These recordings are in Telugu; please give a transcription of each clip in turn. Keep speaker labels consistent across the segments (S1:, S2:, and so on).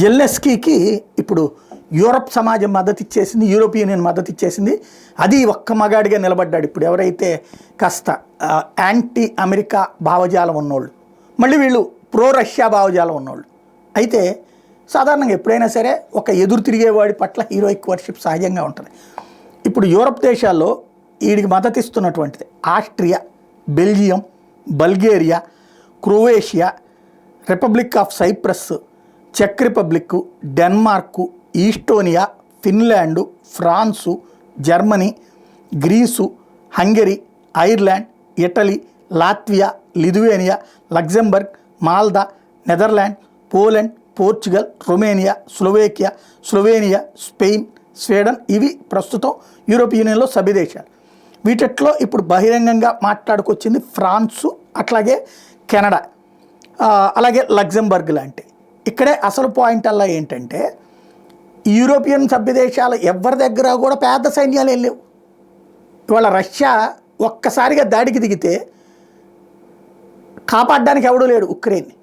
S1: జెలెన్స్కీకి ఇప్పుడు యూరప్ సమాజం మద్దతు ఇచ్చేసింది, యూరోపియన్ యూనియన్ మద్దతు ఇచ్చేసింది. అది ఒక్క మగాడిగా నిలబడ్డాడు. ఇప్పుడు ఎవరైతే కాస్త యాంటీ అమెరికా భావజాలం ఉన్నోళ్ళు, మళ్ళీ వీళ్ళు ప్రో రష్యా భావజాలం ఉన్నోళ్ళు. అయితే సాధారణంగా ఎప్పుడైనా సరే ఒక ఎదురు తిరిగేవాడి పట్ల హీరోయిక్ వర్షిప్ సహజంగా ఉంటుంది. ఇప్పుడు యూరప్ దేశాల్లో వీడికి మద్దతు ఇస్తున్నటువంటిది Austria, Belgium, Bulgaria, Croatia, Republic of Cyprus, చెక్ Republic, Denmark, Estonia, Finland, France, Germany, Greece, Hungary, Ireland, Italy, Latvia, Lithuania, Luxembourg, Malta, Netherland, Poland, Portugal, Romania, Slovenia, Spain, Sweden. ఇవి ప్రస్తుతం యూరోపియన్ యూనియన్లో సభ్య దేశాలు. వీటిలో ఇప్పుడు బహిరంగంగా మాట్లాడుకొచ్చింది ఫ్రాన్సు, అట్లాగే కెనడా, అలాగే లగ్జంబర్గ్ లాంటి. ఇక్కడే అసలు పాయింట్ అలా ఏంటంటే యూరోపియన్ సభ్య దేశాలు ఎవరి దగ్గర కూడా పెద్ద సైన్యాలు ఏం లేవు. ఇవాళ రష్యా ఒక్కసారిగా దాడికి దిగితే కాపాడడానికి ఎవడూ లేడు ఉక్రెయిన్ని.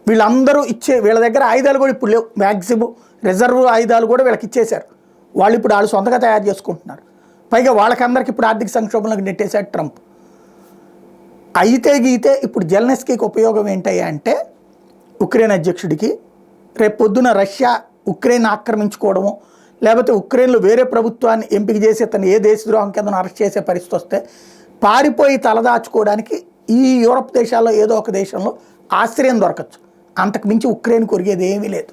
S1: వీళ్ళందరూ వీళ్ళ దగ్గర ఆయుధాలు కూడా ఇప్పుడు లేవు. మ్యాక్సిమం రిజర్వ్ ఆయుధాలు కూడా వీళ్ళకి ఇచ్చేశారు. వాళ్ళు ఇప్పుడు వాళ్ళు సొంతగా తయారు చేసుకుంటున్నారు. పైగా వాళ్ళకందరికి ఇప్పుడు ఆర్థిక సంక్షోభంలోకి నెట్టేశాడు ట్రంప్. అయితే గీతే ఇప్పుడు జెలెన్స్కీకి ఉపయోగం ఏంటయ్యా అంటే ఉక్రెయిన్ అధ్యక్షుడికి రేపు పొద్దున రష్యా ఉక్రెయిన్ ఆక్రమించుకోవడము, లేకపోతే ఉక్రెయిన్లో వేరే ప్రభుత్వాన్ని ఎంపిక చేసి అతను ఏ దేశద్రోహం కింద అరెస్ట్ చేసే పరిస్థితి వస్తే పారిపోయి తలదాచుకోవడానికి ఈ యూరప్ దేశాల్లో ఏదో ఒక దేశంలో ఆశ్రయం దొరకచ్చు. అంతకు మించి ఉక్రెయిన్ కొరిగేది ఏమీ లేదు.